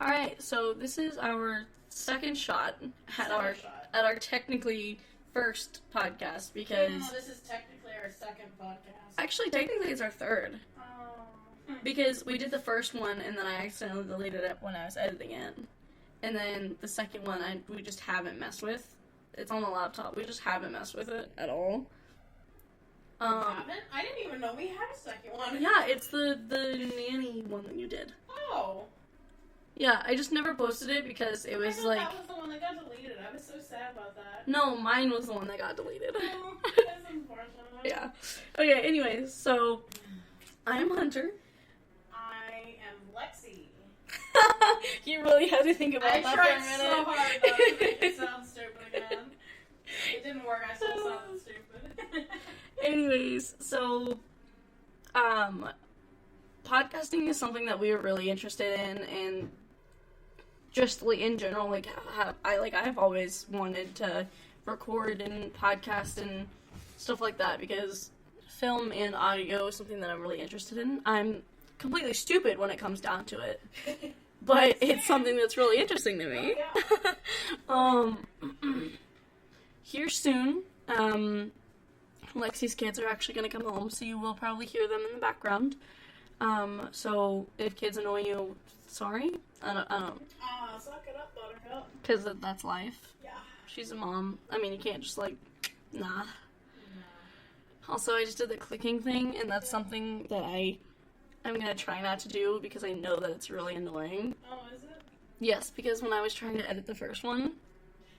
Alright, so this is our second shot at our technically first podcast because... No, this is technically our second podcast. Actually, technically it's our third. Oh. Because we did the first one and then I accidentally deleted it when I was editing it. And then the second one we just haven't messed with. It's on the laptop. We just haven't messed with it at all. Haven't? I didn't even know we had a second one. Yeah, it's the nanny one that you did. Oh. Yeah, I just never posted it because it was like... that was the one that got deleted. I was so sad about that. No, mine was the one that got deleted. Oh, that's unfortunate. Yeah. Okay, anyways, so... I'm Hunter. I am Lexie. You really had to think about that for a minute. I tried so hard though to make it sound stupid again. It didn't work, I still sounded stupid. Anyways, so... podcasting is something that we were really interested in, and just like in general, like I've always wanted to record and podcast and stuff like that because film and audio is something that I'm really interested in. I'm completely stupid when it comes down to it, but it's something that's really interesting to me. Here soon, Lexie's kids are actually going to come home, so you will probably hear them in the background. So if kids annoy you, sorry. I don't. Suck it up, buttercup. Because that's life. Yeah. She's a mom. I mean, you can't just nah. Also, I just did the clicking thing, and that's something that I'm gonna try not to do because I know that it's really annoying. Oh, is it? Yes, because when I was trying to edit the first one,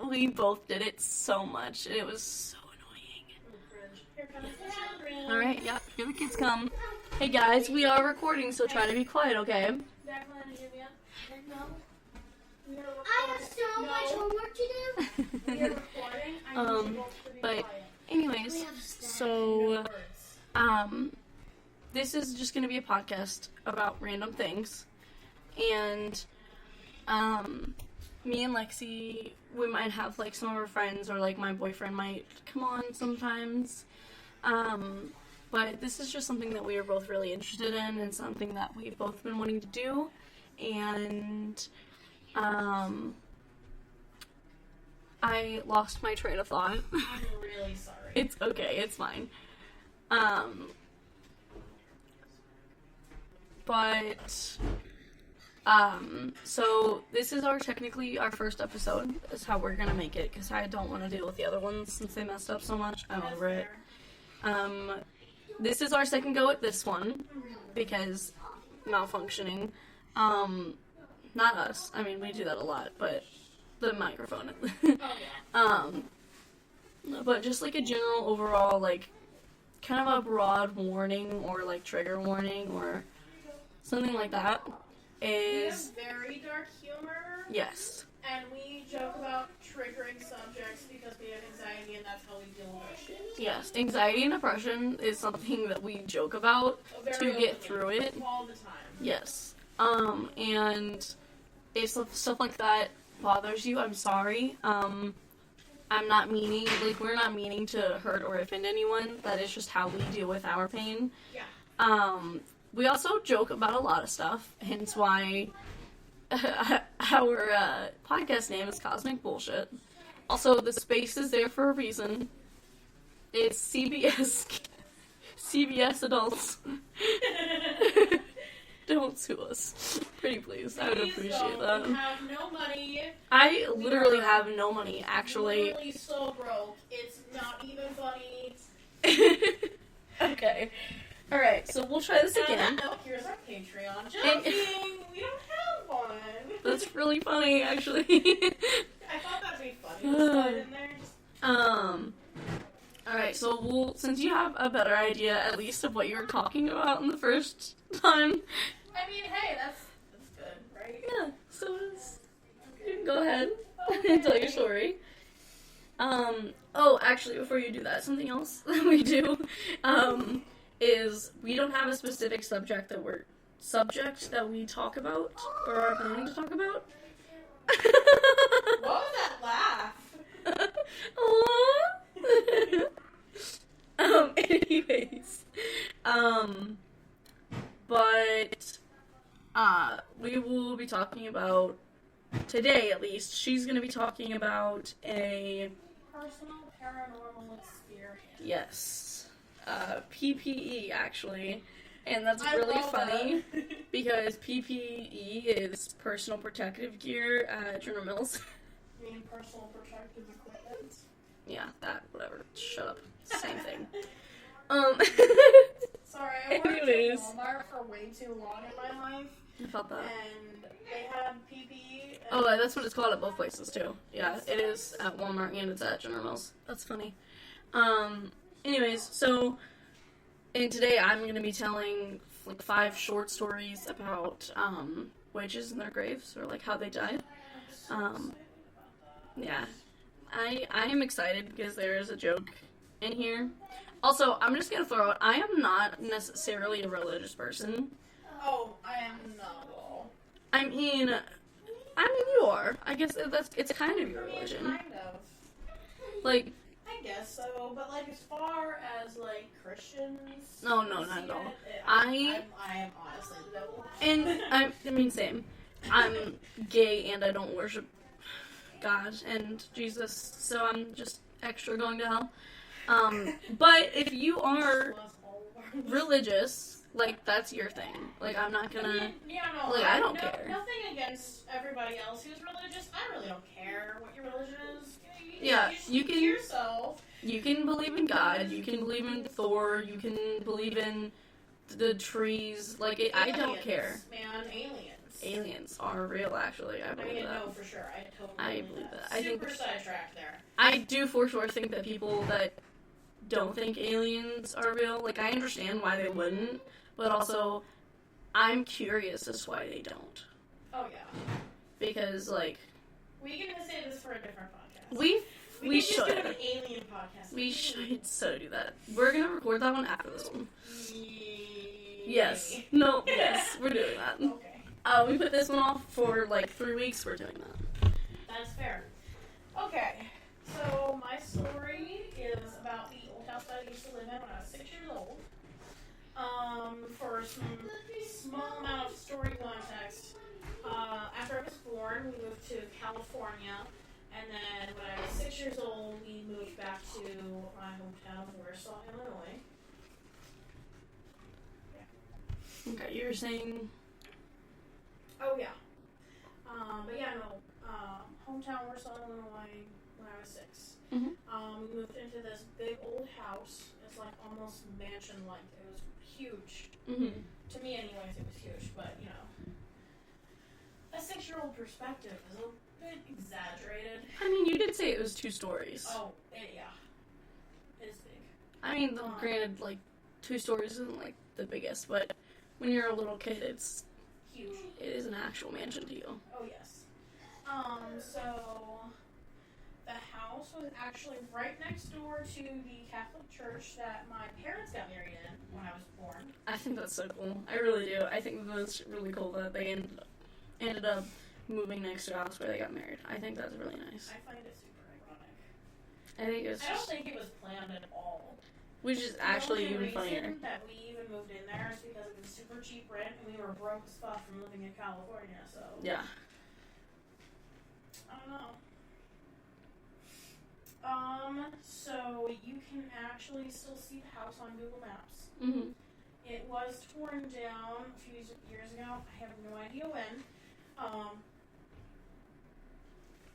we both did it so much, and it was so annoying. Here comes the children. Alright, yeah, here the kids come. Hey guys, we are recording, so try to be quiet, okay? I have so much homework to do. We are recording. I need you both to be But quiet. anyways, so, this is just gonna be a podcast about random things, and, me and Lexie, we might have, like, some of our friends, or, like, my boyfriend might come on sometimes, but this is just something that we are both really interested in, and something that we've both been wanting to do, and, I lost my train of thought. I'm really sorry. It's okay, it's fine. So this is technically our first episode, is how we're gonna make it, because I don't want to deal with the other ones since they messed up so much. I'm over it. This is our second go at this one, because malfunctioning. Not us. I mean, we do that a lot, but the microphone. But just like a general overall, like, kind of a broad warning, or like trigger warning, or something like that, is... We have very dark humor. Yes. And we joke about triggering subjects because we have anxiety and that's how we deal with our shit. Yes, anxiety and depression is something that we joke about to get through it. All the time. Yes. And if stuff like that bothers you, I'm sorry. I'm not meaning, like, we're not meaning to hurt or offend anyone. That is just how we deal with our pain. Yeah. We also joke about a lot of stuff, hence why our podcast name is Cosmic Bullshit. Also, the space is there for a reason. It's CBS adults. Don't sue us. Pretty please. I would appreciate that. We have no money. I literally have no money, actually. Literally so broke. It's not even funny. Okay. Alright, so we'll try this again. Oh, here's our Patreon. Joking! We don't have one. That's really funny, actually. I thought that'd be funny to slide in there. Alright, so since you have a better idea, at least, of what you were talking about in the first time. I mean, hey, that's good, right? Yeah, so you can go ahead and tell your story. Oh, actually, before you do that, something else that we do, is we don't have a specific subject that we talk about, or are planning to talk about. What was that laugh? Anyways, but we will be talking about, today at least, she's going to be talking about a... Personal paranormal experience. Yes. PPE, actually. And that's I really love funny, that. because PPE is personal protective gear at General Mills. You mean personal protective equipment? Yeah, that, whatever. Shut up. Same thing. Sorry, I worked Anyways. at Walmart for way too long in my life, I felt that. and they had PPE. Oh, that's what it's called at both places, too. Yeah, it is at Walmart and it's at General Mills. That's funny. Anyways, so, and today I'm going to be telling, like, 5 short stories about, witches in their graves, or, like, how they died. Yeah. I am excited because there is a joke in here. Also, I'm just going to throw out, I am not necessarily a religious person. Oh, I am not at all. I mean, you are. I guess it's kind of your religion. Kind of. Like, I guess so, but like as far as like Christians. no, not at all. I am honestly the devil. And I mean, same. I'm gay and I don't worship God and Jesus, so I'm just extra going to hell. But if you are religious, like, that's your thing. Like, I'm not gonna... I mean, yeah, no, like, I don't care. Nothing against everybody else who's religious. I really don't care what your religion is. Yeah, you keep can- to yourself. You can believe in God, you can believe in Thor, you can believe in the trees. Like, I don't Aliens, care. Man, aliens. Aliens are real, actually. I believe that. No, for sure. I believe that. I think Super sidetracked there. I do for sure think that people that don't think aliens are real, like, I understand why they wouldn't, but also, I'm curious as to why they don't. Oh, yeah. Because, like... We can say this for a different podcast. We can just do should. an alien podcast. We should so do that. We're gonna record that one after this one. Yes. No, yes, we're doing that. Okay. We put this one off for, like, 3 weeks, we're doing that. That's fair. Okay. So, my story is about the old house that I used to live in when I was 6 years old. For some small amount of story context, after I was born, we moved to California, and then when I was 6 years old, we moved back to my hometown of Warsaw, Illinois. Okay, you were saying... Oh, yeah. But yeah, no, hometown Warsaw, Illinois, when I was 6. Mhm. We moved into this big old house. It's like almost mansion-like. It was huge. Mm-hmm. To me, anyways, it was huge. But, you know, a 6-year-old perspective is a bit exaggerated. I mean, you did say it was 2 stories. Oh, yeah. It's big. I mean, granted, like, 2 stories isn't, like, the biggest, but when you're a little kid, it's... Huge. It is an actual mansion to you. Oh, yes. So the house was actually right next door to the Catholic church that my parents got married in when I was born. I think that's so cool. I really do. I think that's really cool that they ended up moving next to a house where they got married. I think that's really nice. I find it super ironic. I think it's I don't just... think it was planned at all. Which is actually The only even funnier. reason that we even moved in there is because it was super cheap rent and we were broke as fuck from living in California, so... Yeah. I don't know. So you can actually still see the house on Google Maps. Mm-hmm. It was torn down a few years ago. I have no idea when.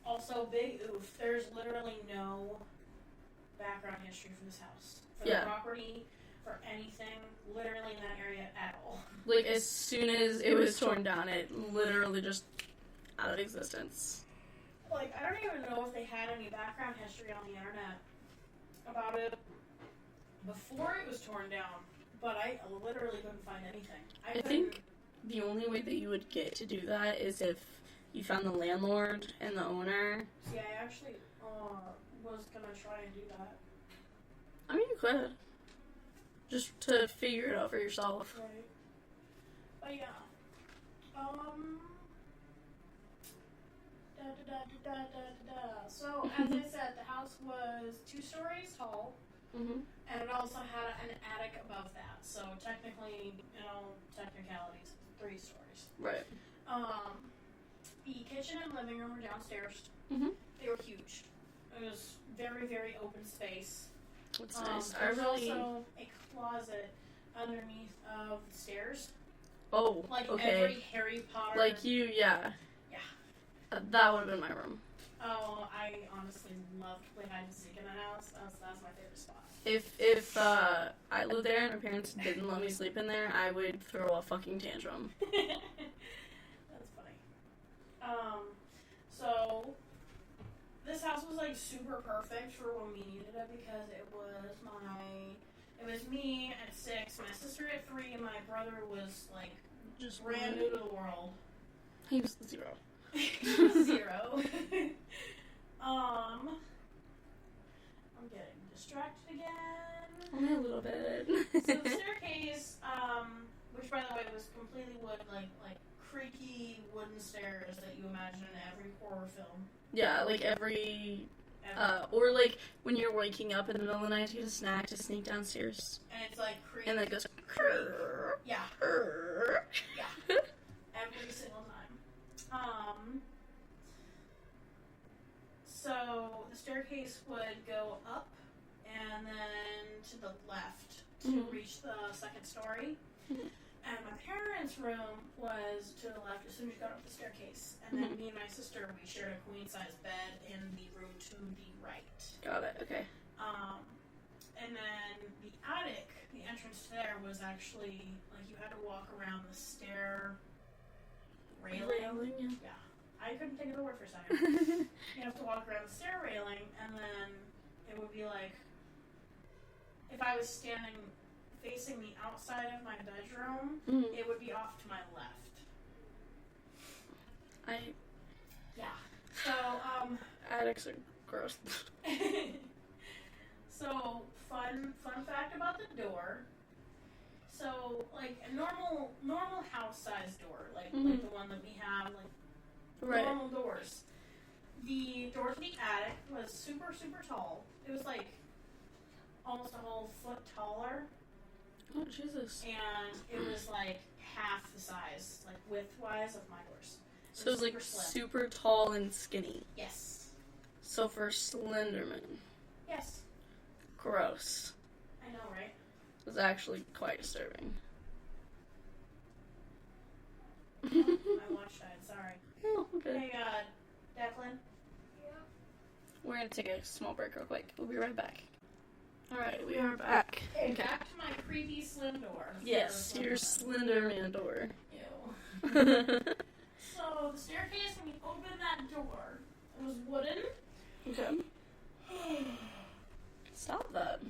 Also, big oof. There's literally no background history for this house. For the property, for anything, literally in that area at all. Like, as soon as it was torn down, it literally just out of existence. Like, I don't even know if they had any background history on the internet about it before it was torn down, but I literally couldn't find anything. I think the only way that you would get to do that is if you found the landlord and the owner. See, I actually was gonna try and do that. I mean, you could. Just to figure it out for yourself. Right. But yeah. So, as I said, the house was 2 stories tall, Mm-hmm. and it also had an attic above that. So, technically, technicalities, 3 stories. Right. The kitchen and living room were downstairs. Mm-hmm. They were huge. It was very, very open space. That's nice. There's also a closet underneath of the stairs. Oh, Like okay. every Harry Potter. Like you, yeah. Yeah. That would have been my room. Oh, I honestly loved playing hide and seek in the house. That's my favorite spot. If I lived there and my parents didn't let me sleep in there, I would throw a fucking tantrum. That's funny. So this house was like super perfect for when we needed it because it was me at 6, my sister at 3, and my brother was like Just brand new to the world. He was 0. 0. I'm getting distracted again. Only a little bit. So the staircase, which by the way was completely wood, like creaky wooden stairs that you imagine in every horror film. Yeah, like every or like when you're waking up in the middle of the night to get a snack to sneak downstairs. And it's like creak. And then it goes Yeah. Crrr. Yeah. Every single time. So the staircase would go up and then to the left to reach the 2nd story. And my parents' room was to the left as soon as you got up the staircase. And then me and my sister, we shared a queen-size bed in the room to the right. Got it, okay. And then the attic, the entrance to there was actually, like, you had to walk around the stair railing. Yeah. I couldn't think of the word for a second. You have to walk around the stair railing, and then it would be like, if I was standing facing the outside of my bedroom, it would be off to my left. Yeah. So, Attics are gross. So, fun fact about the door. So, like a normal house-sized door, like the one that we have, like normal doors. The door to the attic was super, super tall. It was like almost a whole foot taller. Oh, Jesus. And it was like half the size, like width-wise, of my doors. So it was like super tall and skinny. Yes. So for Slenderman. Yes. Gross. I know, right? It was actually quite disturbing. My watch died, sorry. Oh, okay. Hey, Declan? We're gonna take a small break real quick. We'll be right back. Alright, we are back. Okay, back to my creepy slim door. Yes, your Slenderman door. Ew. So, the staircase, when you open that door, it was wooden. Okay. Stop that.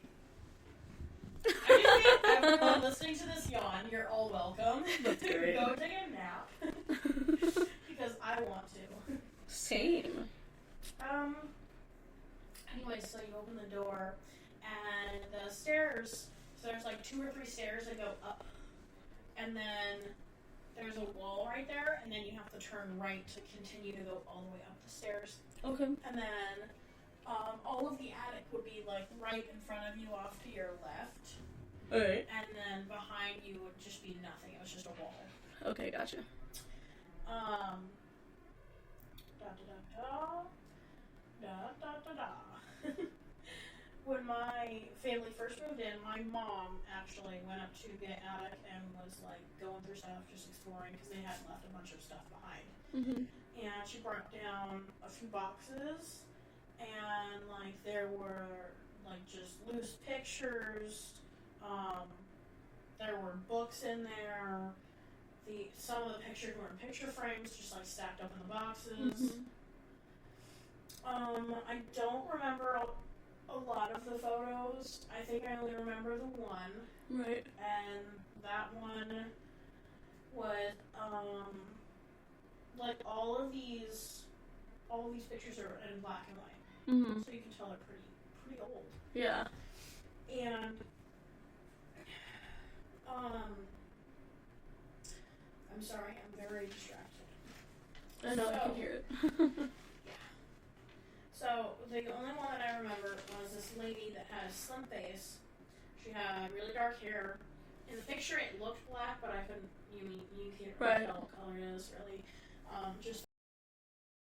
Everyone listening to this yawn, you're all welcome. That's great. Go take a nap. Because I want to. Same. Anyway, so you open the door, and the stairs, so there's like 2 or 3 stairs that go up, and then there's a wall right there, and then you have to turn right to continue to go all the way up the stairs. Okay. And then all of the attic would be like right in front of you off to your left. Alright. And then behind you would just be nothing. It was just a wall. Okay, gotcha. When my family first moved in, my mom actually went up to the attic and was like going through stuff, just exploring, because they had left a bunch of stuff behind. And she brought down a few boxes, and like there were like just loose pictures. There were books in there. Some of the pictures were in picture frames, just like stacked up in the boxes. I don't remember a lot of the photos. I think I only remember the one. Right. And that one was like all of these pictures are in black and white. So you can tell they're pretty old. Yeah. And I'm sorry, I'm very distracted. I know, I can hear it. So, the only one that I remember was this lady that had a slim face. She had really dark hair. in the picture it looked black, but I couldn't. You can't Right. tell what color it is really. Just